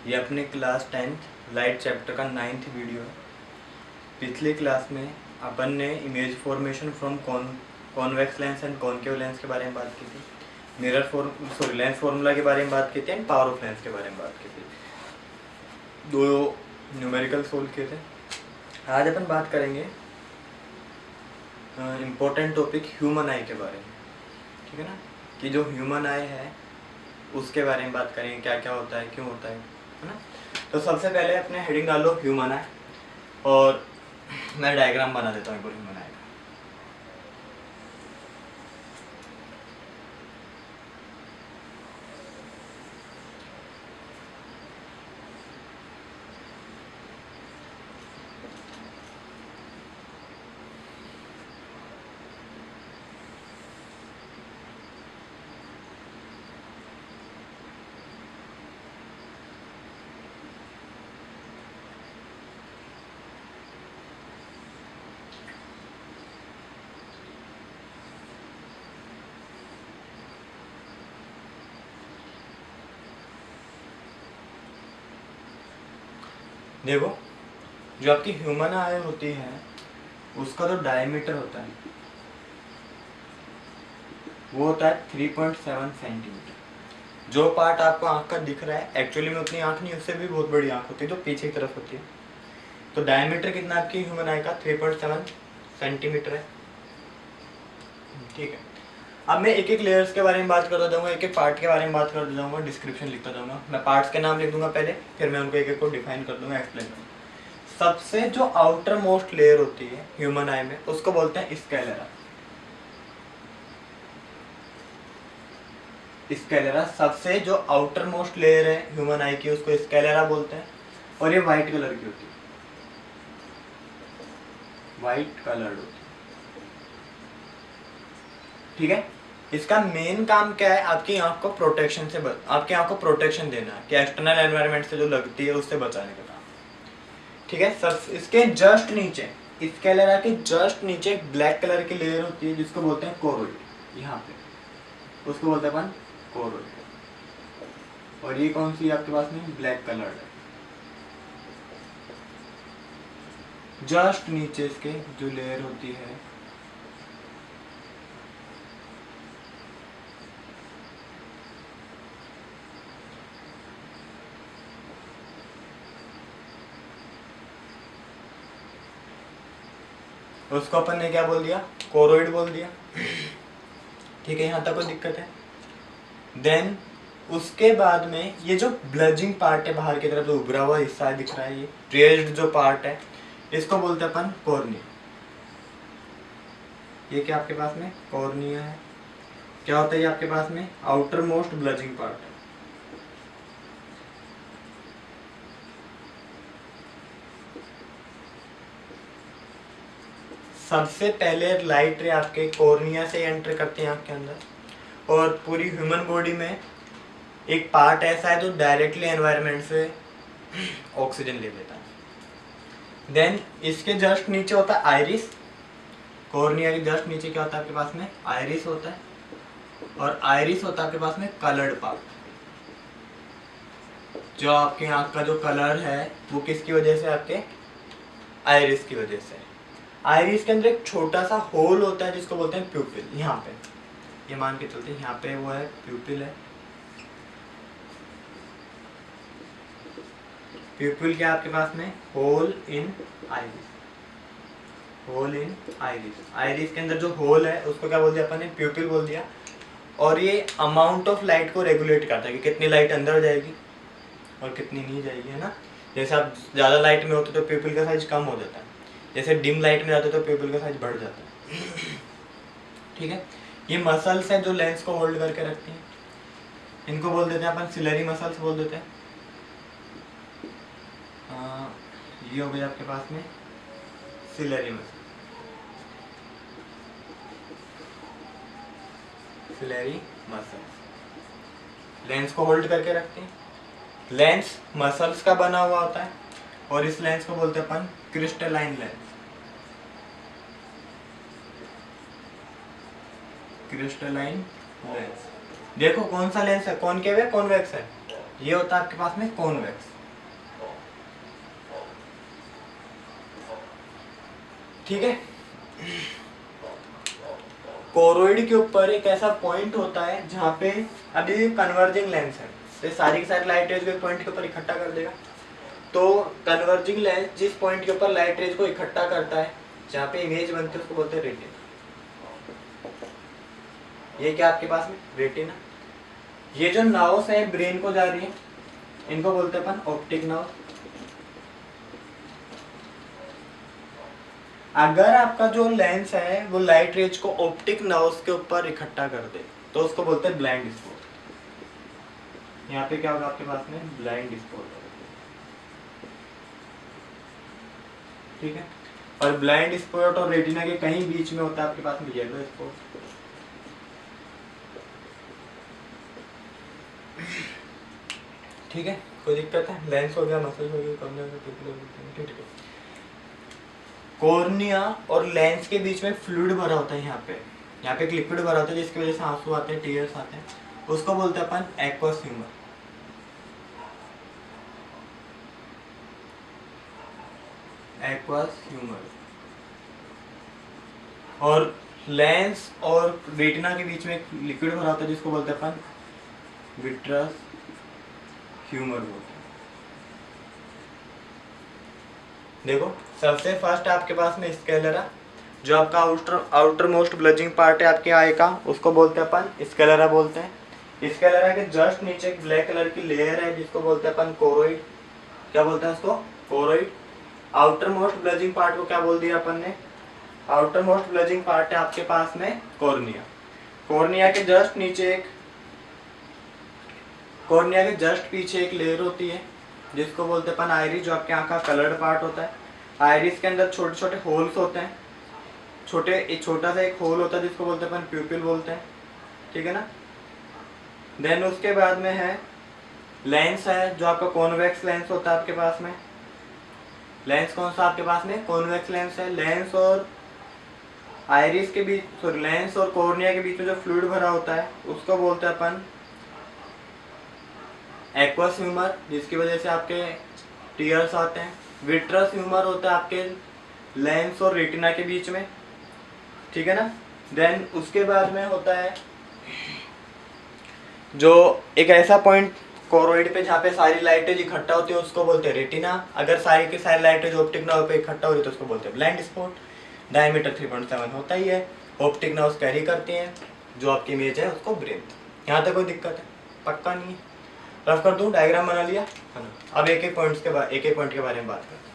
ये अपने class 10th light chapter का 9th वीडियो है। पिछले क्लास में अपन ने image formation from convex lens and concave lens के बारे में बात की थी, लेंस फार्मूला के बारे में बात की थी एंड पावर ऑफ लेंस के बारे में बात की थी। दो न्यूमेरिकल सोल्व किए थे। आज अपन बात करेंगे इम्पोर्टेंट टॉपिक ह्यूमन आई के बारे में, ठीक है ना, कि जो ह्यूमन आई है उसके बारे में बात करेंगे, क्या क्या होता है, क्यों होता है ना। तो सबसे पहले अपने हेडिंग डालो ह्यूमन आई, और मैं डायग्राम बना देता हूँ एक बार ह्यूमन आई का। देखो, जो आपकी ह्यूमन आई होती है उसका जो डायमीटर होता है वो होता है 3.7 सेंटीमीटर। जो पार्ट आपको आंख का दिख रहा है एक्चुअली में उतनी आंख नहीं, उससे भी बहुत बड़ी आंख होती है जो पीछे की तरफ होती है। तो डायमीटर कितना आपकी ह्यूमन आई का 3.7 सेंटीमीटर है, ठीक है। अब मैं एक एक लेयर्स के बारे में बात करता जाऊंगा, एक एक पार्ट के बारे में बात करता जाऊंगा, डिस्क्रिप्शन लिखता जाऊंगा। मैं पार्ट्स के नाम लिख दूंगा पहले, फिर मैं उनको एक एक को डिफाइन कर दूंगा, एक्सप्लेन करूंगा। सबसे जो आउटर मोस्ट लेयर होती है ह्यूमन आई में उसको बोलते हैं स्केलेरा। स्केलेरा सबसे जो आउटर मोस्ट लेयर है ह्यूमन आई की उसको स्केलेरा बोलते हैं, और ये व्हाइट कलर की होती है, व्हाइट कलर्ड होती है, ठीक है। इसका मेन काम क्या है, आपकी आंख को प्रोटेक्शन से आपकी आंख को प्रोटेक्शन देना है कि एक्सटर्नल एनवायरनमेंट से जो लगती है उससे बचाने का काम, ठीक है। सब इसके जस्ट नीचे, स्केलेरा के जस्ट नीचे एक ब्लैक कलर की लेयर होती है जिसको बोलते हैं कोरोइड। यहाँ पे उसको बोलते हैं अपन कोरोइड, और ये कौन सी आपके पास में ब्लैक कलर है। जस्ट नीचे इसके जो लेयर होती है उसको अपन ने क्या बोल दिया, कोरोइड बोल दिया, ठीक है। यहाँ तक कोई दिक्कत है। देन उसके बाद में ये जो ब्लजिंग पार्ट है बाहर की तरफ जो उभरा हुआ हिस्सा दिख रहा है, ये रेज्ड जो पार्ट है इसको बोलते हैं अपन कॉर्निया। ये क्या आपके पास में कॉर्निया है। क्या होता है ये आपके पास में आउटर मोस्ट ब्लजिंग पार्ट है। सबसे पहले लाइट रे आपके कॉर्निया से एंटर करते हैं आंख के अंदर, और पूरी ह्यूमन बॉडी में एक पार्ट ऐसा है जो डायरेक्टली एनवायरनमेंट से ऑक्सीजन ले लेता है। देन इसके जस्ट नीचे होता है आइरिस। कॉर्निया के जस्ट नीचे क्या होता है आपके पास में आइरिस होता है, और आइरिस होता है आपके पास में कलर्ड पार्ट। जो आपके आंख का जो कलर है वो किसकी वजह से, आपके आइरिस की वजह से। आइरिस के अंदर एक छोटा सा होल होता है जिसको बोलते हैं प्यूपिल। यहाँ पे ये मान के चलते हैं, यहाँ पे वो है प्यूपिल है। प्यूपिल क्या आपके पास में होल इन आइरिस, होल इन आइरिस। आइरिस के अंदर जो होल है उसको क्या बोल दिया अपन ने, प्यूपिल बोल दिया। और ये अमाउंट ऑफ लाइट को रेगुलेट करता है कि कितनी लाइट अंदर जाएगी और कितनी नहीं जाएगी, है ना। जैसे आप ज़्यादा लाइट में होते तो प्यूपिल का साइज कम हो जाता है, जैसे डिम लाइट में जाते तो प्यूपिल का साइज बढ़ जाता है, ठीक है। ये मसल्स हैं जो लेंस को होल्ड करके रखती हैं, इनको बोल देते हैं अपन सिलरी मसल्स बोल देते हैं। ये हो गया आपके पास में ciliary muscle, ciliary muscles lens को होल्ड करके रखते हैं। लेंस मसल्स का बना हुआ होता है, और इस लेंस को बोलते हैं अपन क्रिस्टलाइन लेंस, क्रिस्टलाइन लेंस। देखो कौन सा लेंस है, कॉनकेव है कॉन्वेक्स है, ये होता है आपके पास में कॉन्वेक्स। ठीक है, कोरोइड के ऊपर एक ऐसा पॉइंट होता है जहाँ पे अभी कन्वर्जिंग लेंस है, तो सारी की सारी लाइट रेज को एक पॉइंट के ऊपर इकट्ठा कर देगा। तो कन्वर्जिंग लेंस जिस पॉइंट के ऊपर लाइट रेज को इकट्ठा करता है, जहाँ पे इमेज बनती है, उसको बोलते हैं रेटिना। ये क्या आपके पास में रेटिना। ये जो नर्व्स है ब्रेन को जा रही है, इनको बोलते हैं अपन ऑप्टिक नर्व। अगर आपका जो लेंस है वो लाइट रेज को ऑप्टिक नर्व्स के ऊपर इकट्ठा कर दे तो उसको बोलते हैं ब्लाइंड स्पॉट। यहाँ पे क्या होगा आपके पास में ब्लाइंड स्पॉट। ठीक है, और ब्लाइंड स्पॉट और रेटिना के कहीं बीच में होता है आपके पास में येलो स्पॉट। ठीक है, कोई दिक्कत है? लेंस हो गया, मसल हो गया, कॉर्निया हो गया, ठीक है। कॉर्निया और लेंस के बीच में फ्लूइड भरा होता है। यहाँ पे एक लिक्विड भरा होता है जिसकी वजह से आंसू आते हैं, टीयर्स आते हैं, उसको बोलते हैं अपन एक्वस ह्यूमर। Aqueous humour. और लेंस और रेटिना के बीच में एक लिक्विड भरा होता है जिसको बोलते हैं अपन विट्रस ह्यूमर बोलते हैं। देखो, सबसे फर्स्ट आपके पास में स्केलेरा, जो आपका आउटर मोस्ट ब्लजिंग पार्ट है आपके आई का, उसको बोलते हैं अपन स्केलेरा बोलते हैं। स्केलेरा के जस्ट नीचे एक ब्लैक कलर की लेयर है जिसको बोलते हैं अपन कोरोइड। क्या बोलते हैं उसको? कोरोइड। आउटर मोस्ट ब्लजिंग पार्ट को क्या बोल दिया अपन ने? आउटर मोस्ट ब्लजिंग पार्ट है आपके पास में कॉर्निया। कॉर्निया के जस्ट नीचे एक, कॉर्निया के जस्ट पीछे एक लेयर होती है जिसको बोलते हैं अपन आइरिस, जो आपके आँख का कलर्ड पार्ट होता है। आइरिस के अंदर छोटे छोटे होल्स होते हैं, छोटा सा एक होल होता है जिसको बोलते हैं अपन प्यूपिल बोलते हैं। ठीक है ना। देन उसके बाद में है लेंस है, जो आपका कॉन्वेक्स लेंस होता है आपके पास में। लेंस कौन सा आपके पास में? कॉन्वेक्स लेंस है। लेंस और आइरिस के बीच, सॉरी, लेंस और कॉर्निया के बीच में जो फ्लूइड भरा होता है उसको बोलते हैं अपन एक्वस ह्यूमर, जिसकी वजह से आपके टीयर्स आते हैं। विट्रस ह्यूमर होता है आपके लेंस और रेटिना के बीच में। ठीक है ना। देन उसके बाद में होता है जो एक ऐसा पॉइंट कोरोइड पे जहाँ पे सारी लाइटें इकट्ठा होती है उसको बोलते हैं रेटिना। अगर सारी की सारी लाइटें ऑप्टिक नर्व पे इकट्ठा हो रही है तो उसको बोलते हैं ब्लाइंड स्पॉट। डायमीटर 3.7 होता ही है, ऑप्टिक नर्व्स कैरी करती हैं जो आपकी इमेज है उसको ब्रेन। यहाँ तक कोई दिक्कत है? पक्का नहीं है? रफ कर दूं, डायग्राम बना लिया है ना। अब एक एक पॉइंट के बारे में बात करते हैं।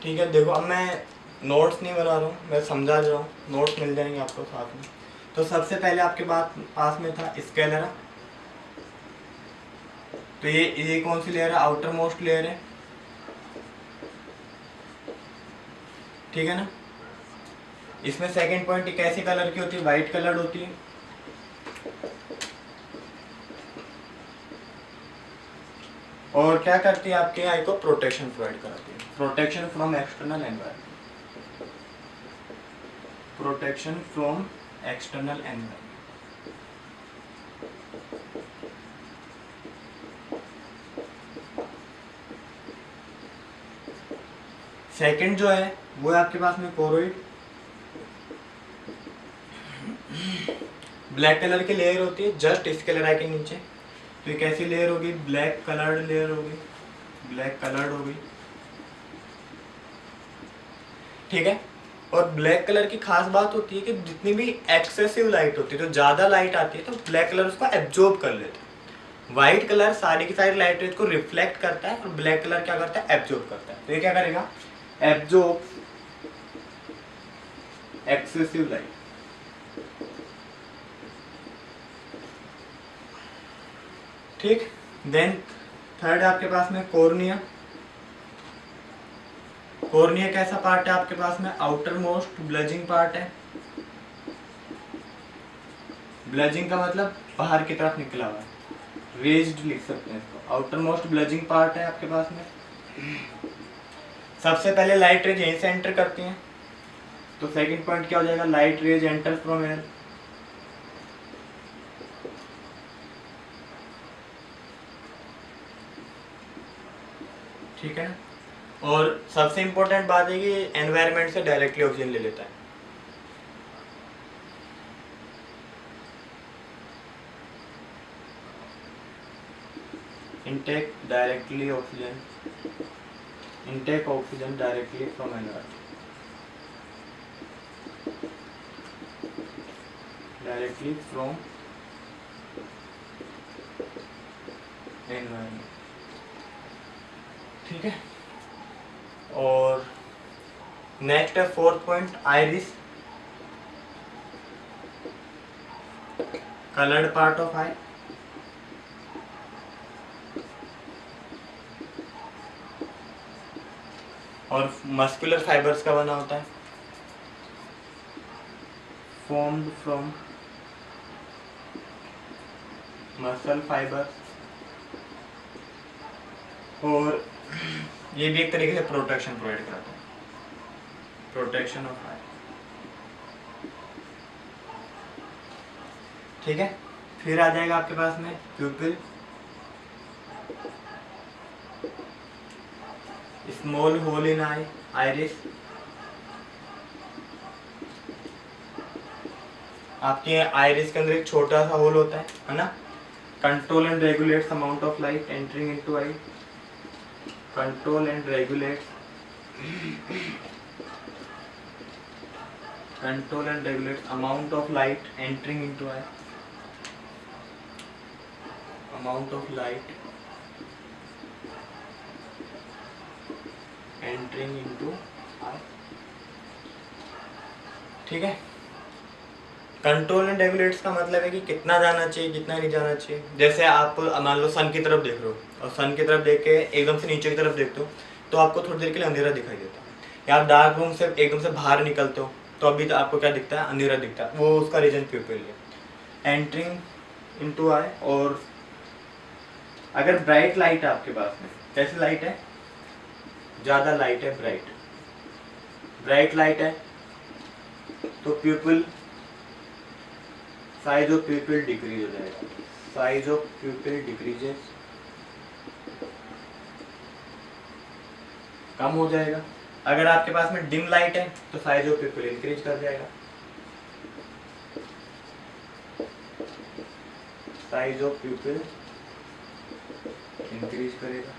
ठीक है, देखो अब मैं नोट्स नहीं बना रहा हूँ, मैं समझा रहा हूँ, नोट्स मिल जाएंगे आपको साथ में। तो सबसे पहले आपके पास में था स्केलेरा। तो ये कौन सी लेयर है? आउटर मोस्ट लेयर है। ठीक है ना। इसमें सेकंड पॉइंट कैसी कलर की होती है? वाइट कलर होती है। और क्या करती है? आपके आई को प्रोटेक्शन प्रोवाइड कराती है, protection from external environment. Protection from external environment. Second जो है वो है आपके पास में कोरोइड। ब्लैक कलर की लेयर होती है जस्ट स्केलेरा के नीचे। तो ये कैसी लेयर होगी? ब्लैक कलर्ड लेयर होगी, ब्लैक कलर्ड होगी। ठीक है। और ब्लैक कलर की खास बात होती है कि जितनी भी एक्सेसिव लाइट होती है, तो ज़्यादा लाइट आती है तो ब्लैक कलर उसको एब्जॉर्ब कर लेता है। वाइट कलर सारी की सारी लाइट रेज को रिफ्लेक्ट करता है और ब्लैक कलर क्या करता है? एब्जॉर्ब करता है। तो ये क्या करेगा? Absorb excessive light. ठीक। देन थर्ड आपके पास में कॉर्निया। कॉर्निया कैसा पार्ट है आपके पास में? आउटर मोस्ट ब्लजिंग पार्ट है। ब्लजिंग का मतलब बाहर की तरफ निकला हुआ है, रेज्ड लिख सकते हैं इसको। आउटर मोस्ट ब्लजिंग पार्ट है आपके पास में। सबसे पहले लाइट रेज यहीं से एंटर करती हैं, तो सेकंड पॉइंट क्या हो जाएगा, light rays enter from air. ठीक है ना। और सबसे इंपॉर्टेंट बात है कि एनवायरनमेंट से डायरेक्टली ऑक्सीजन ले लेता है। intake directly oxygen, intake oxygen directly from environment, directly from environment। ठीक है। और नेक्स्ट है fourth point, iris, coloured part of eye. और मस्कुलर फाइबर्स का बना होता है, फॉर्म्ड फ्रॉम मसल फाइबर्स। और ये भी एक तरीके से प्रोटेक्शन प्रोवाइड कराता है, प्रोटेक्शन ऑफ आई। ठीक है। फिर आ जाएगा आपके पास में प्यूपिल, स्मॉल होल इन आई, आइरिस। आपके आइरिस के अंदर एक छोटा सा होल होता है ना। Control and regulates amount of light entering into I, control and regulates, control and regulates amount of light entering into I, amount of light entering into I. ठीक है। कंट्रोल एंड रेगुलेट्स का मतलब है कि कितना जाना चाहिए, कितना नहीं जाना चाहिए। जैसे आप मान लो सन की तरफ देख रहे हो और सन की तरफ देख के एकदम से नीचे की तरफ देखते हो तो आपको थोड़ी देर के लिए अंधेरा दिखाई देता है। या आप डार्क रूम से एकदम से बाहर निकलते हो तो अभी तो आपको क्या दिखता है, अंधेरा दिखता है। वो उसका रीजन प्यूपिल है, एंटरिंग इनटू आई। और अगर ब्राइट लाइट है आपके पास में, कैसी लाइट है, ज़्यादा लाइट है, ब्राइट लाइट है, तो प्यूपिल, साइज ऑफ प्यूपिल डिक्रीज हो जाएगा, साइज ऑफ प्यूपिल डिक्रीजेस, कम हो जाएगा। अगर आपके पास में डिम लाइट है तो साइज ऑफ प्यूपिल इंक्रीज कर जाएगा, साइज ऑफ प्यूपिल इंक्रीज करेगा।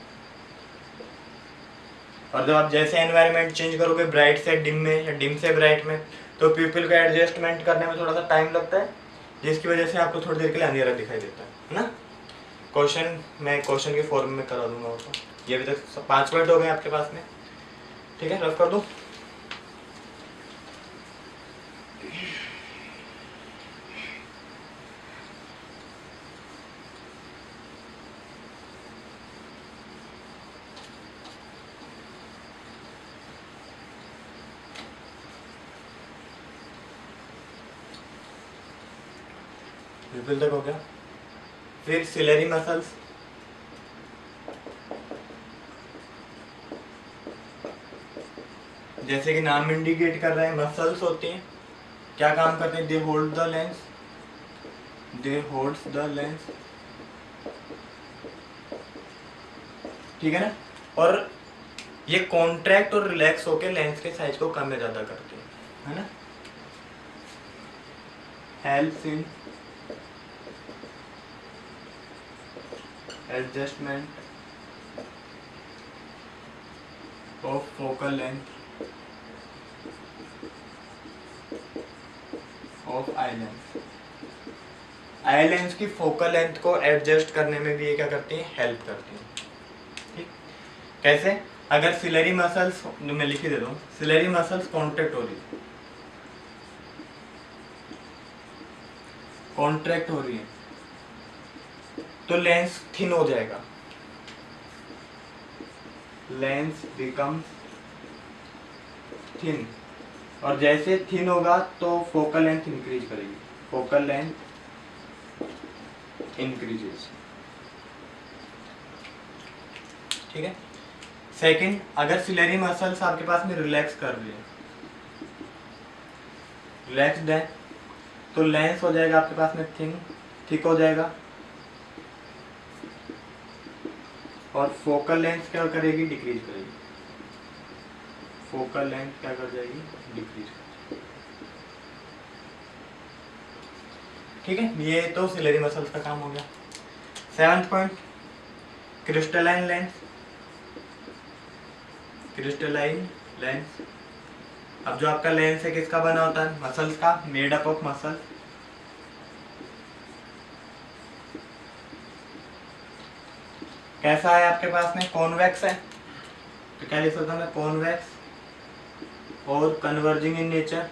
और जब आप जैसे एनवायरनमेंट चेंज करोगे ब्राइट से डिम में या डिम से ब्राइट में, तो प्यूपिल का एडजस्टमेंट करने में थोड़ा सा टाइम लगता है, जिसकी वजह से आपको थोड़ी देर के लिए अंधेरा दिखाई देता है ना। क्वेश्चन मैं क्वेश्चन के फॉर्म में करा दूंगा उसको। ये अभी तक 5 मिनट हो गए आपके पास में। ठीक है, रफ कर दूँ। प्यूपिल तक हो गया। फिर सिलेरी मसल्स, जैसे कि नाम इंडिकेट कर रहे हैं, मसल्स होती हैं, क्या काम करते हैं, they hold the lens, they holds the lens. ठीक है ना। और ये कॉन्ट्रैक्ट और रिलैक्स होकर लेंस के साइज को कम या ज्यादा करते हैं, है ना। Helps in adjustment of focal length of eye lens. Eye lens की फोकल लेंथ को एडजस्ट करने में भी ये क्या करती हैं, हेल्प करती हैं। ठीक, कैसे, अगर सिलेरी मसल्स, मैं लिख ही दे दूँ, सिलेरी मसल्स कॉन्ट्रैक्ट हो रही है, कॉन्ट्रैक्ट हो रही है तो लेंस थिन हो जाएगा, लेंस बिकम्स थिन। और जैसे थिन होगा तो फोकल लेंथ इंक्रीज करेगी, फोकल लेंथ इंक्रीजेस। ठीक है। सेकंड, अगर सिलेरी मसल्स आपके पास में रिलैक्स कर रही है, रिलैक्सड है, तो लेंस हो जाएगा आपके पास में थिक हो जाएगा, और फोकल लेंथ क्या करेगी, डिक्रीज करेगी। फोकल लेंथ क्या कर जाएगी, डिक्रीज। ठीक है, ये तो सिलेरी मसल्स का काम हो गया। 7th point, crystalline lens. Crystalline lens, अब जो आपका लेंस है किसका बना होता है, मसल्स का, मेड अप ऑफ मसल। कैसा है आपके पास में, कॉन्वेक्स है, तो क्या लिख सकता हूं मैं, कॉन्वेक्स और कन्वर्जिंग इन नेचर।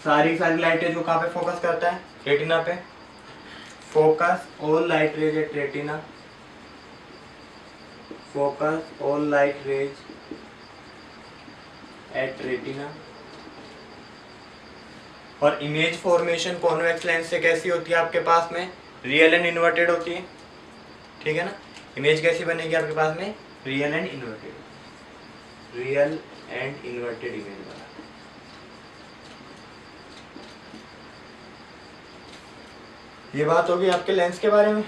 सारी लाइट रेज को कहाँ पे फोकस करता है, रेटिना पे। Focus all light raise at retina, focus all light raise at retina. और इमेज फॉर्मेशन कॉन्वेक्स लेंस से कैसी होती है आपके पास में, रियल एंड इन्वर्टेड होती है। ठीक है ना, इमेज कैसी बनेगी आपके पास में, real and inverted, real and inverted image बना। ये बात होगी आपके लेंस के बारे में।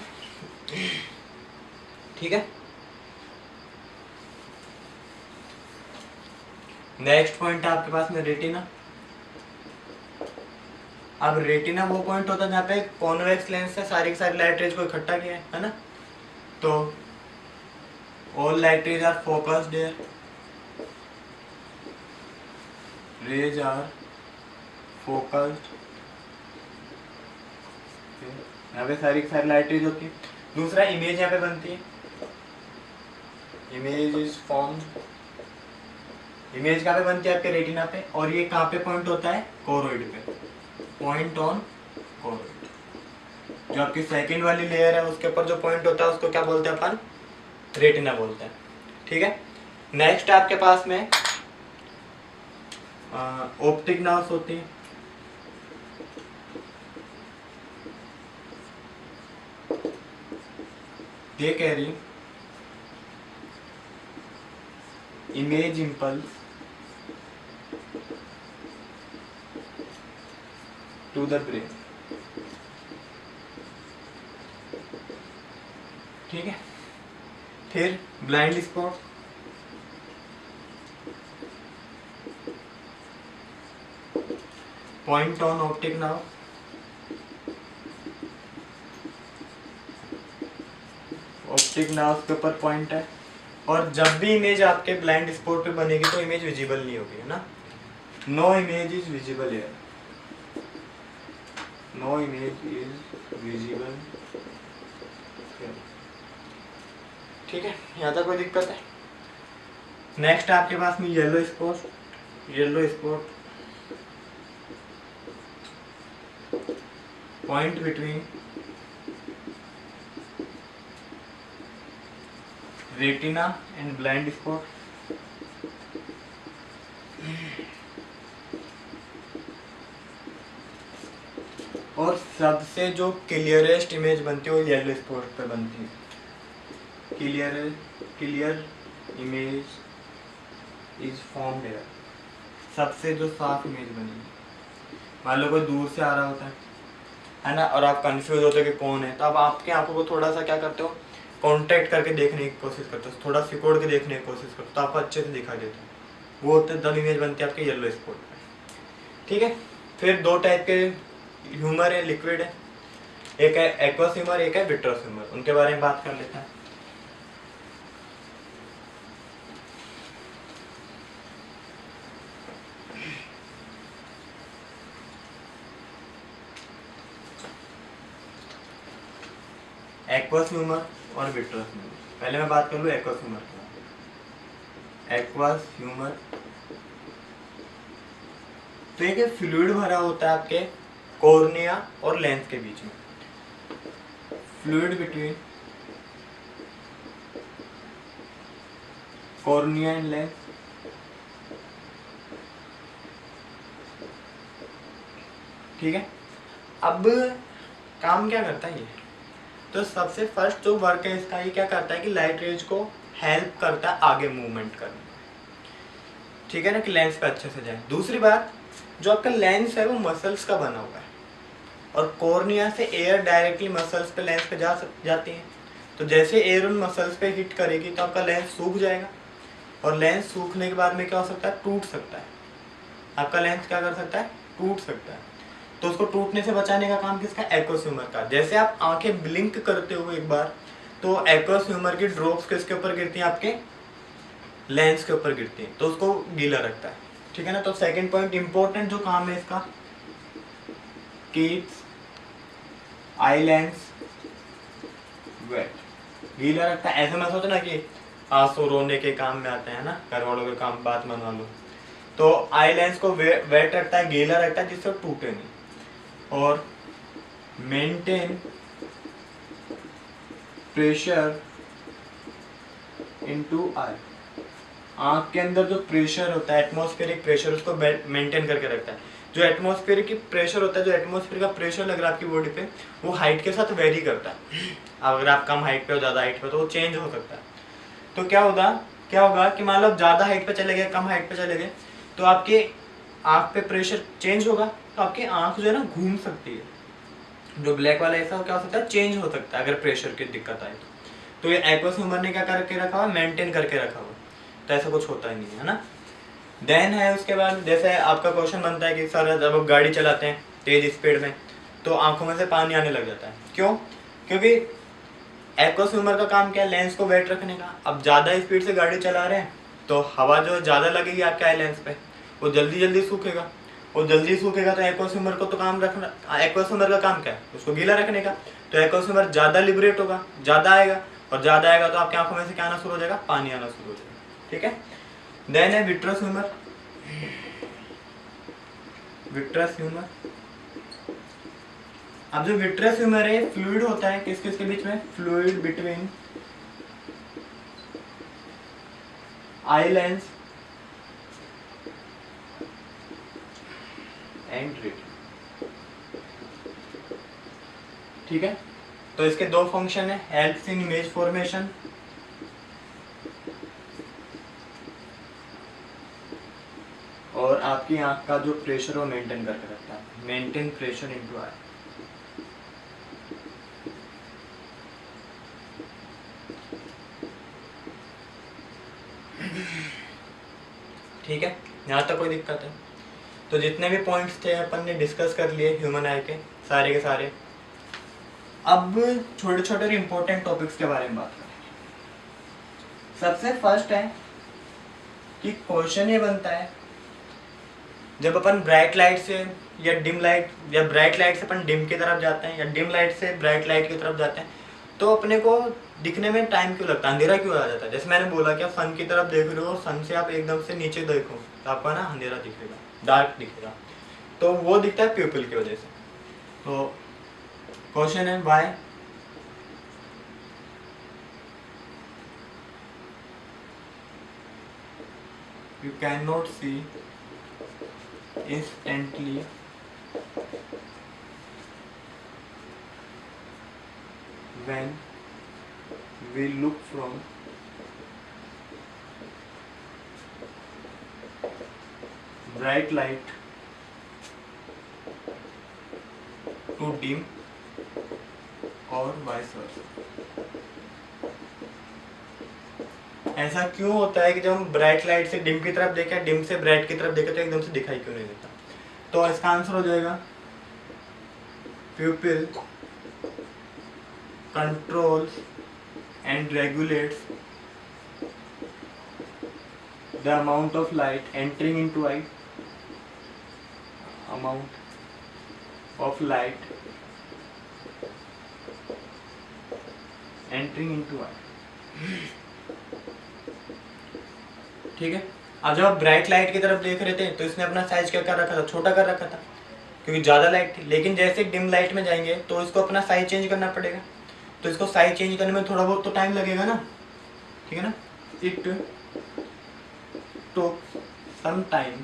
ठीक है, नेक्स्ट पॉइंट है आपके पास में रेटिना। अब रेटिना वो पॉइंट होता है जहाँ पे कॉन्वेक्स लेंस से सारी की सारी लाइट रेज को इकट्ठा किया है ना, तो all light rays are focused there, rays are focused, यहाँ पे सारी की सारी लाइट रेज होती है। दूसरा, इमेज यहाँ पे बनती है, इमेज इज फॉर्म्ड। इमेज कहाँ पे बनती है आपके रेटिना पे, और ये कहाँ पे पॉइंट होता है, कोरोइड पे, पॉइंट ऑन कोरोइड। जो आपकी सेकंड वाली लेयर है उसके ऊपर जो पॉइंट होता है उसको क्या बोलते हैं अपन, रेटिना बोलते हैं। ठीक है, नेक्स्ट आपके पास में ऑप्टिक नर्व्स होती है। ये कह रही image impulse to the brain. ठीक है, फिर blind spot, point on optic nerve, optic nerve के ऊपर पॉइंट है। और जब भी इमेज आपके ब्लाइंड स्पॉट पे बनेगी तो इमेज विजिबल नहीं होगी, है ना, no image is visible here, no image is visible. ठीक है, यहाँ तक कोई दिक्कत है। नेक्स्ट आपके पास में yellow spot, yellow spot point between retina and blind spot. और सबसे जो क्लियरेस्ट इमेज बनती है वो येलो स्पॉट पे बनती है, clear image is formed here, सबसे जो साफ इमेज बनेगी। मान लो कोई दूर से आ रहा होता है ना, और आप कंफ्यूज होते हो कि कौन है, तो आप आपके आंखों को थोड़ा सा क्या करते हो, कांटेक्ट करके देखने की कोशिश करते हो, थोड़ा सिकोड़ के देखने की कोशिश करते हो, तो आपको अच्छे से दिखाई देता है, वो होते तब इमेज बनती है आपके येलो स्पॉट पे। ठीक है, फिर दो टाइप के ह्यूमर है, लिक्विड है, एक है एक्वस ह्यूमर, एक है विट्रस ह्यूमर, उनके बारे में बात कर लेते हैं। एक्वस ह्यूमर और विट्रस ह्यूमर। पहले मैं बात कर लूँ एक्वस ह्यूमर की। एक्वस ह्यूमर तो एक फ्लूइड भरा होता है आपके कॉर्निया और लेंस के बीच में, fluid between cornea and lens. ठीक है। अब काम क्या करता है ये, तो सबसे फर्स्ट जो वर्क है इसका, ये क्या करता है कि लाइट रेज को हेल्प करता है आगे मूवमेंट करने, ठीक है ना, कि लेंस पे अच्छे से जाए। दूसरी बात, जो आपका लेंस है वो मसल्स का बना हुआ है और कॉर्निया से एयर डायरेक्टली मसल्स पे लेंस पे जाती है। तो जैसे एयर उन मसल्स पे हिट करेगी तो आपका लेंस सूख जाएगा और लेंस सूखने के बाद में क्या हो सकता है, टूट सकता है। आपका लेंस क्या कर सकता है, टूट सकता है। तो उसको टूटने से बचाने का काम किसका, एक्वस ह्यूमर का। जैसे आप आंखें ब्लिंक करते हो एक बार, तो एक्वस ह्यूमर की ड्रॉप्स किसके ऊपर गिरती हैं, आपके लेंस के ऊपर गिरती हैं, तो उसको गीला रखता है, ठीक है ना। तो सेकंड पॉइंट इंपॉर्टेंट जो काम है इसका, कीप्स आई लेंस वेट, गीला रखता है। ऐसे मत सोचो ना कि आंसू रोने के काम में आते हैं ना, घर वालों के काम, बात मनवा लो। तो आई लेंस को वेट रखता है, गीला रखता है, जिससे टूटे नहीं। और मेंटेन प्रेशर इनटू आई, आंख के अंदर जो प्रेशर होता है, एटमॉस्फेरिक प्रेशर, उसको मेंटेन करके रखता है। जो एटमॉस्फेरिक प्रेशर होता है, जो एटमॉस्फेयर का प्रेशर लग रहा है आपकी बॉडी पे, वो हाइट के साथ वेरी करता है। अगर आप कम हाइट पे हो, ज़्यादा हाइट पे, तो वो चेंज हो सकता है। तो क्या होगा कि मान लो आप ज़्यादा हाइट पे चले गए, कम हाइट पे चले गए, तो आपके आँख पे प्रेशर चेंज होगा, तो आपकी आँख जो है ना घूम सकती है। जो ब्लैक वाला ऐसा क्या हो सकता है, चेंज हो सकता है अगर प्रेशर की दिक्कत आए तो ये एक्वस ह्यूमर ने क्या करके रखा हुआ, मेंटेन करके रखा हुआ, तो ऐसा कुछ होता ही नहीं है ना। देन है उसके बाद, जैसे आपका क्वेश्चन बनता है कि सर जब आप गाड़ी चलाते हैं तेज स्पीड में तो आंखों में से पानी आने लग जाता है, क्यों? क्योंकि एक्वस ह्यूमर का काम क्या है, लेंस को वेट रखने का। अब ज़्यादा स्पीड से गाड़ी चला रहे हैं तो हवा जो ज़्यादा लगेगी आपके आई लेंस पे, वो जल्दी सूखेगा, और जल्दी सूखेगा तो एक्वस ह्यूमर को तो काम रखना, एक्वस ह्यूमर का काम क्या है, उसको गीला रखने का। तो एक्वस ह्यूमर ज़्यादा लिबरेट होगा, ज़्यादा आएगा, और ज़्यादा आएगा तो आपकी आंखों में से क्या आना शुरू हो जाएगा, पानी आना शुरू हो जाएगा, ठीक है। देन है विट्रस ह्यूमर। विट्रस ह्यूमर, अब जो विट्रस ह्यूमर है, फ्लूइड होता है किस किस के बीच में, fluid between eye lens and retina, ठीक है। तो इसके दो फंक्शन है, हेल्प्स इन इमेज फॉर्मेशन और आपकी आंख का जो प्रेशर वो मेंटेन करके रखता है, मेंटेन प्रेशर इनटू आई। ठीक है, यहाँ तक कोई दिक्कत है? तो जितने भी पॉइंट्स थे अपन ने डिस्कस कर लिए ह्यूमन आई के सारे। अब छोटे छोटे इंपॉर्टेंट टॉपिक्स के बारे में बात करें। सबसे फर्स्ट है कि क्वेश्चन ये बनता है, जब अपन ब्राइट लाइट से या डिम लाइट, या ब्राइट लाइट से अपन डिम की तरफ जाते हैं या डिम लाइट से ब्राइट लाइट की तरफ जाते हैं, तो अपने को दिखने में टाइम क्यों लगता है, अंधेरा क्यों आ जाता है? जैसे मैंने बोला कि आप सन की तरफ देख रहे हो, सन से आप एकदम से नीचे देखो तो आपको ना अंधेरा दिखेगा, डार्क दिखेगा, तो वो दिखता है प्यूपिल की वजह से। तो क्वेश्चन है why you cannot see instantly when we look from bright light to dim और vice versa। ऐसा क्यों होता है कि जब हम ब्राइट लाइट से डिम की तरफ देखें, डिम से ब्राइट की तरफ देखें, तो एकदम से दिखाई क्यों नहीं देता? तो इसका आंसर हो जाएगा प्यूपिल controls and regulates the amount of light entering into I, amount of light entering into I, ठीक है। अब जब आप ब्राइट लाइट की तरफ देख रहे थे तो इसने अपना साइज क्या कर रखा था, छोटा कर रखा था, क्योंकि ज़्यादा लाइट थी। लेकिन जैसे डिम लाइट में जाएंगे तो इसको अपना साइज चेंज करना पड़ेगा, तो इसको साइज चेंज करने में थोड़ा बहुत तो टाइम लगेगा ना, ठीक है ना। It took some time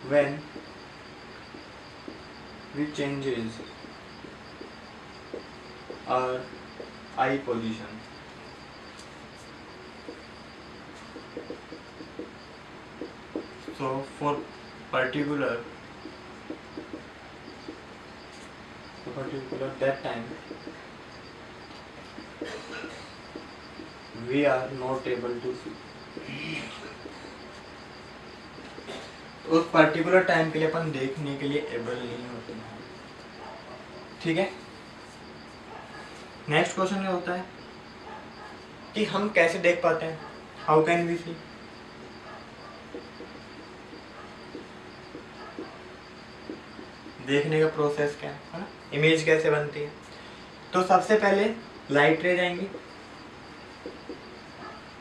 when we changes our eye position. So for particular that time we are not able to see. उस पर्टिकुलर टाइम के लिए अपन देखने के लिए एबल नहीं होते हैं। ठीक है, नेक्स्ट क्वेश्चन क्या होता है कि हम कैसे देख पाते हैं, हाउ कैन वी सी। देखने का प्रोसेस क्या है ना, इमेज कैसे बनती है। तो सबसे पहले लाइट रेज आएंगी,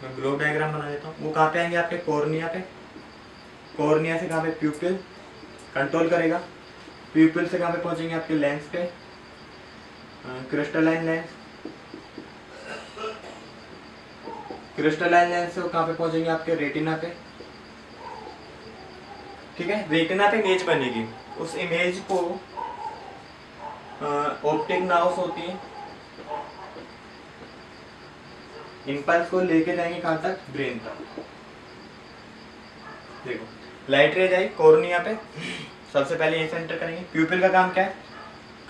मैं ग्लोब डायग्राम बना देता हूँ। वो कहाँ पे आएंगे, आपके कॉर्निया पे, कॉर्निया से कहाँ पे, प्यूपिल कंट्रोल करेगा, प्यूपिल से कहाँ पे पहुँचेंगे, आपके लेंस पे, क्रिस्टलाइन लेंस, क्रिस्टलाइन लेंस से कहाँ पे पहुँचेंगे, आपके रेटिना पे। ठीक है, रेटिना पे इमेज बनेगी, उस इमेज को ऑप्टिक नर्व्स होती है, इंपल्स को लेके जाएंगे कहाँ तक, ब्रेन तक। देखो लाइट रेज आई कॉर्निया पे, सबसे पहले ये सेंटर करेंगे। प्यूपिल का काम क्या है,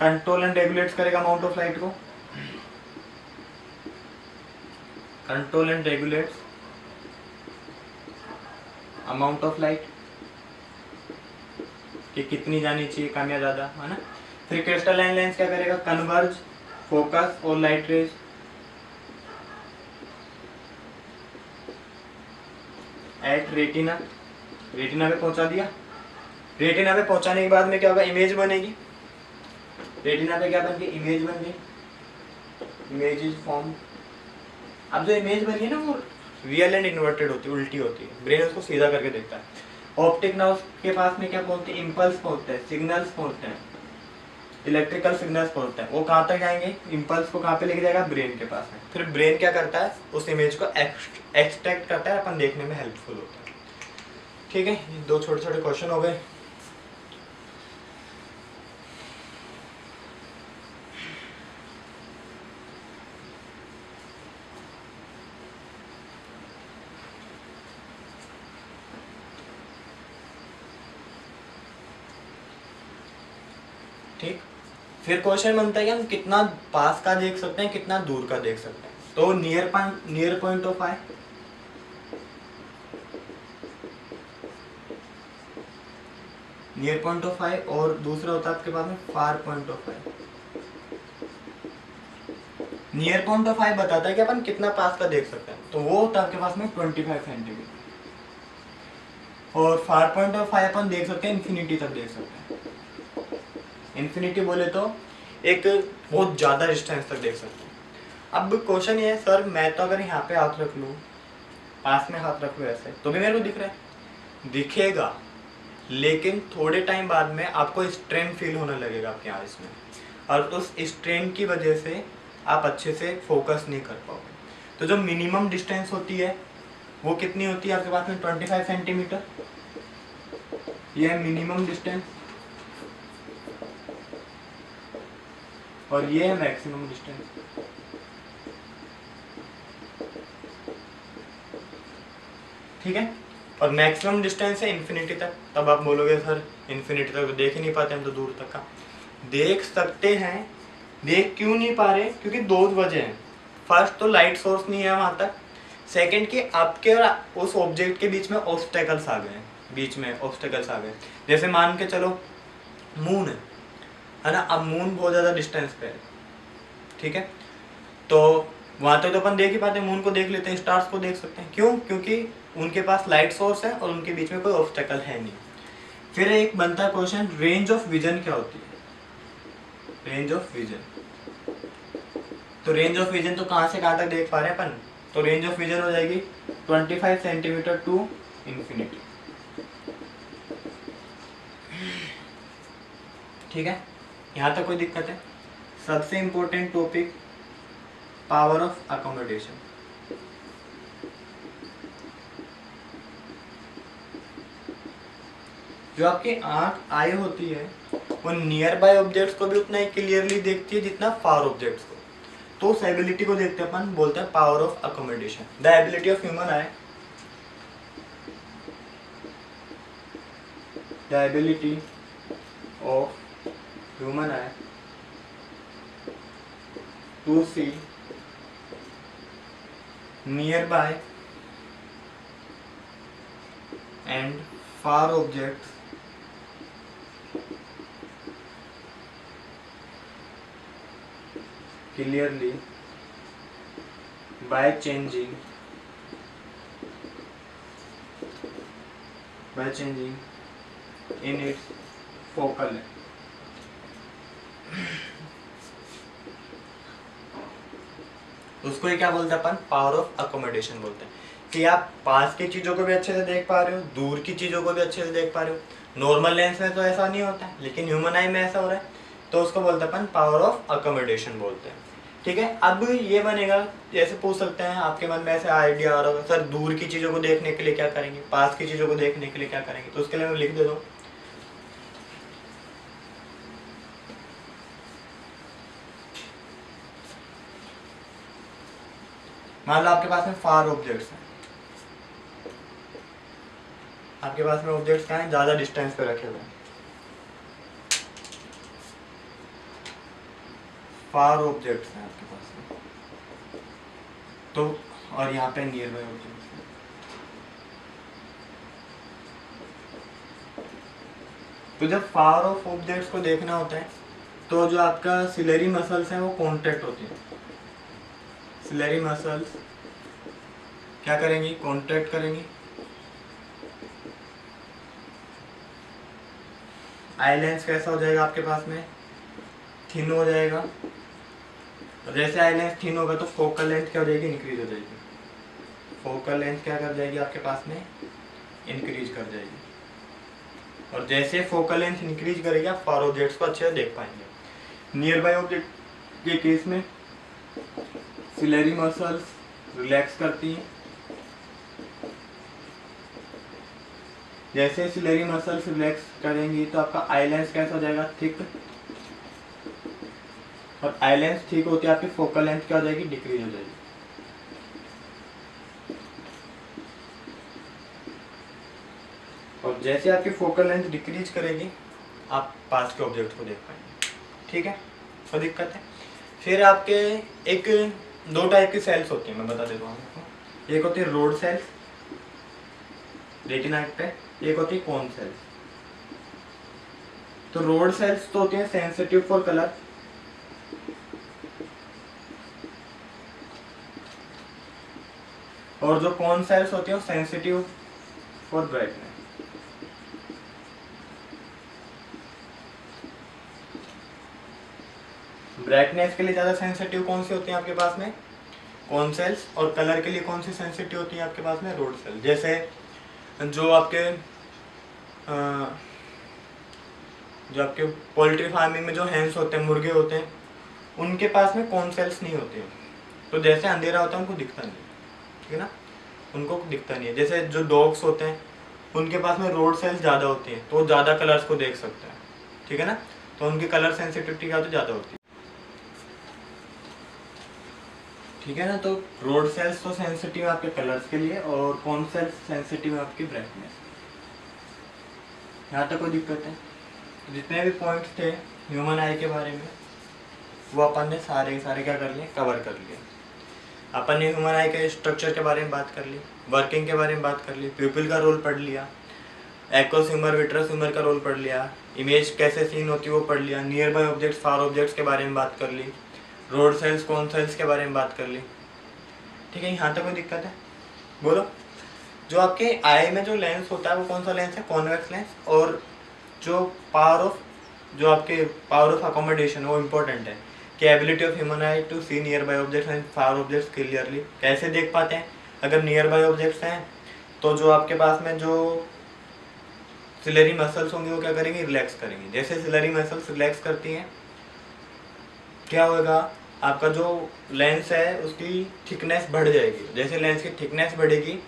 कंट्रोल एंड रेगुलेट्स करेगा अमाउंट ऑफ लाइट को, control and regulates amount of light कि कितनी जानी चाहिए, कम या ज्यादा, है ना। फिर क्रिस्टलाइन लेंस क्या करेगा, कन्वर्ज, फोकस और light rays at retina, retina पे पहुंचा दिया। रेटिना पे पहुंचाने के बाद में क्या होगा, इमेज बनेगी। रेटिना पे क्या बन गई, इमेज बन गई, इमेज इज फॉर्म। अब जो इमेज बनी है ना वो रियल एंड इन्वर्टेड होती है, उल्टी होती है, ब्रेन उसको सीधा करके देखता है। ऑप्टिक नर्व के पास में क्या पहुंचते हैं, इंपल्स पहुंचते हैं, सिग्नल्स पहुंचते हैं, इलेक्ट्रिकल सिग्नल्स पहुंचते हैं। वो कहाँ तक जाएंगे, इंपल्स को कहाँ पे लेके जाएगा, ब्रेन के पास में। फिर ब्रेन क्या करता है, उस इमेज को एक्सट्रैक्ट करता है, अपन देखने में हेल्पफुल होता है। ठीक है, ये दो छोटे छोटे क्वेश्चन हो गए। ठीक, फिर क्वेश्चन बनता है कि हम कितना पास का देख सकते हैं, कितना दूर का देख सकते हैं। तो near point of eye, near point of eye, और दूसरा होता है आपके पास में far point of eye. Near point of eye बताता है कि अपन कितना पास का देख सकते हैं, तो वो होता है आपके पास में 25 सेंटीमीटर। और फार पॉइंट ऑफ आई अपन देख सकते हैं, इन्फिनिटी तक देख सकते हैं। इन्फिनिटी बोले तो एक बहुत ज़्यादा डिस्टेंस तक देख सकते हैं। अब क्वेश्चन ये है, सर मैं तो अगर यहाँ पे हाथ रख लूँ, पास में हाथ रख लूँ ऐसे, तो भी मेरे को दिख रहा है, दिखेगा, लेकिन थोड़े टाइम बाद में आपको स्ट्रेन फील होने लगेगा आपके आइज में, और उस स्ट्रेन की वजह से आप अच्छे से फोकस नहीं कर पाओगे। तो जो मिनिमम डिस्टेंस होती है वो कितनी होती है आपके पास में, 25 सेंटीमीटर। ये है मिनिमम डिस्टेंस, और ये है मैक्सिमम डिस्टेंस। ठीक है, और मैक्सिमम डिस्टेंस है इन्फिनिटी तक। तब आप बोलोगे सर इन्फिनिटी तक तो देख ही नहीं पाते हम, तो दूर तक का देख सकते हैं। देख क्यों नहीं पा रहे, क्योंकि दो वजह हैं। फर्स्ट तो लाइट सोर्स नहीं है वहाँ तक, सेकंड कि आपके और उस ऑब्जेक्ट के बीच में ऑब्स्टेकल्स आ गए, बीच में ऑब्स्टेकल्स आ गए। जैसे मान के चलो मून है ना, अब मून बहुत ज़्यादा डिस्टेंस पे है, ठीक है, तो वहाँ तक तो अपन देख ही पाते हैं, मून को देख लेते हैं, स्टार्स को देख सकते हैं। क्यों, क्योंकि उनके पास लाइट सोर्स है और उनके बीच में कोई ऑब्स्टेकल है नहीं। फिर एक बनता है क्वेश्चन, रेंज ऑफ विजन क्या होती है, रेंज ऑफ विजन। तो रेंज ऑफ विजन तो कहाँ से कहाँ तक देख पा रहे हैं अपन, तो रेंज ऑफ विजन हो जाएगी 25 सेंटीमीटर टू इन्फिनिटी। ठीक है, यहाँ तक कोई दिक्कत है। सबसे important topic, power of accommodation. जो आपकी आई होती है वो नियर बाय ऑब्जेक्ट्स को भी उतना ही क्लियरली देखती है जितना फार ऑब्जेक्ट्स को। तो उस एबिलिटी को देखते हैं अपन, बोलते हैं power of accommodation. The ability of human eye, the ability of human eye to see nearby and far objects clearly by changing in its focal length। उसको ही क्या बोलते हैं अपन, पावर ऑफ अकोमोडेशन बोलते हैं कि आप पास की चीज़ों को भी अच्छे से देख पा रहे हो, दूर की चीज़ों को भी अच्छे से देख पा रहे हो। नॉर्मल लेंस में तो ऐसा नहीं होता है, लेकिन ह्यूमन आई में ऐसा हो रहा है, तो उसको बोलते हैं अपन पावर ऑफ अकोमोडेशन बोलते हैं। ठीक है, अब ये बनेगा, जैसे पूछ सकते हैं आपके मन में ऐसे आइडिया आ रहा होगा, सर दूर की चीज़ों को देखने के लिए क्या करेंगे, पास की चीज़ों को देखने के लिए क्या करेंगे, तो उसके लिए मैं लिख देता हूँ। मान लो आपके पास में फार ऑब्जेक्ट्स हैं, आपके पास में ऑब्जेक्ट्स कहाँ हैं, ज़्यादा डिस्टेंस पे रखे हुए हैं, फार ऑब्जेक्ट्स हैं आपके पास में, तो और यहाँ पे नियर बाय ऑब्जेक्ट्स हैं। तो जब फार ऑफ ऑब्जेक्ट्स को देखना होता है तो जो आपका सिलेरी मसल्स हैं वो कॉन्ट्रैक्ट होती है। सिलेरी मसल्स क्या करेंगी, कॉन्ट्रैक्ट करेंगी। आई लेंस कैसा हो जाएगा आपके पास में, थिन हो जाएगा। और जैसे आई लेंस थिन होगा तो फोकल लेंथ क्या हो जाएगी, इंक्रीज हो जाएगी। फोकल लेंथ क्या कर जाएगी आपके पास में, इंक्रीज कर जाएगी। और जैसे फोकल लेंथ इंक्रीज करेगी आप फार ऑब्जेक्ट्स को अच्छे से देख पाएंगे। नियर बाय ऑब्जेक्ट के केस में सिलेरी मसल्स रिलैक्स करती हैं। जैसे सिलेरी मसल्स रिलैक्स करेंगी तो आपका आई लेंस कैसा हो जाएगा, थिक। और आई लेंस ठीक होती है आपकी फोकल लेंथ क्या हो जाएगी, डिक्रीज हो जाएगी। और जैसे आपकी फोकल लेंथ डिक्रीज करेगी आप पास के ऑब्जेक्ट को देख पाएंगे। ठीक है, कोई दिक्कत है। फिर आपके एक दो टाइप की सेल्स होती हैं, मैं बता देता हूँ आपको। एक होती है रोड सेल्स रेटिना पे, एक होती है कोन सेल्स। तो रोड सेल्स तो होती हैं सेंसिटिव फॉर कलर, और जो कोन सेल्स होती है वो सेंसिटिव फॉर ब्राइटनेस। ब्राइटनेस के लिए ज़्यादा सेंसिटिव कौन सी होती है आपके पास में, कोन सेल्स। और कलर के लिए कौन सी सेंसिटिव होती है आपके पास में, रोड सेल। जैसे जो आपके पोल्ट्री फार्मिंग में जो हैंस होते हैं, मुर्गे होते हैं, उनके पास में कौन सेल्स नहीं होते हैं। तो जैसे अंधेरा होता है उनको दिखता नहीं, ठीक है ना, उनको दिखता नहीं है। जैसे जो डॉग्स होते हैं उनके पास में रोड सेल्स ज़्यादा होती हैं, तो वो ज़्यादा कलर्स को देख सकते हैं, ठीक है ना। तो उनकी कलर सेंसिटिविटी क्या होती है, ज़्यादा होती है, ठीक है ना। तो रोड सेल्स तो सेंसिटिव है आपके कलर्स के लिए, और कौन सेल्स सेंसिटिव है आपकी ब्राइटनेस। यहाँ तक कोई दिक्कत है। जितने भी पॉइंट्स थे ह्यूमन आई के बारे में वो अपन ने सारे क्या कर लिए, कवर कर लिए। अपन ने ह्यूमन आई के स्ट्रक्चर के बारे में बात कर ली, वर्किंग के बारे में बात कर ली, प्यूपिल का रोल पढ़ लिया, एक्वस ह्यूमर विट्रस ह्यूमर का रोल पढ़ लिया, इमेज कैसे सीन होती है वो पढ़ लिया, near by objects far objects के बारे में बात कर ली, रोड सेल्स कौन सेल्स के बारे में बात कर ली, ठीक है। यहाँ तक कोई दिक्कत है, बोलो। जो आपके आई में जो लेंस होता है वो कौन सा लेंस है, कॉन्वेक्स लेंस। और जो आपके पावर ऑफ अकोमोडेशन वो इम्पोर्टेंट है कि ability of human eye to see nearby objects and far objects clearly. कैसे देख पाते हैं, अगर नियर बाय ऑब्जेक्ट्स हैं तो जो आपके पास में जो सिलेरी मसल्स होंगे वो क्या करेंगे, रिलैक्स करेंगे। जैसे सिलेरी मसल्स रिलैक्स करती हैं क्या होगा, आपका जो लेंस है उसकी थिकनेस बढ़ जाएगी। जैसे लेंस की थिकनेस बढ़ेगी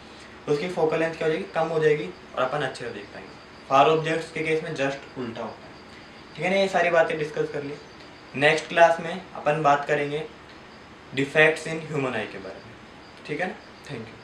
उसकी फोकल लेंथ क्या हो जाएगी, कम हो जाएगी, और अपन अच्छे से देख पाएंगे। फार ऑब्जेक्ट्स के केस में जस्ट उल्टा होता है। ठीक है ना, ये सारी बातें डिस्कस कर ली। नेक्स्ट क्लास में अपन बात करेंगे डिफेक्ट्स इन ह्यूमन आई के बारे में। ठीक है ना, थैंक यू।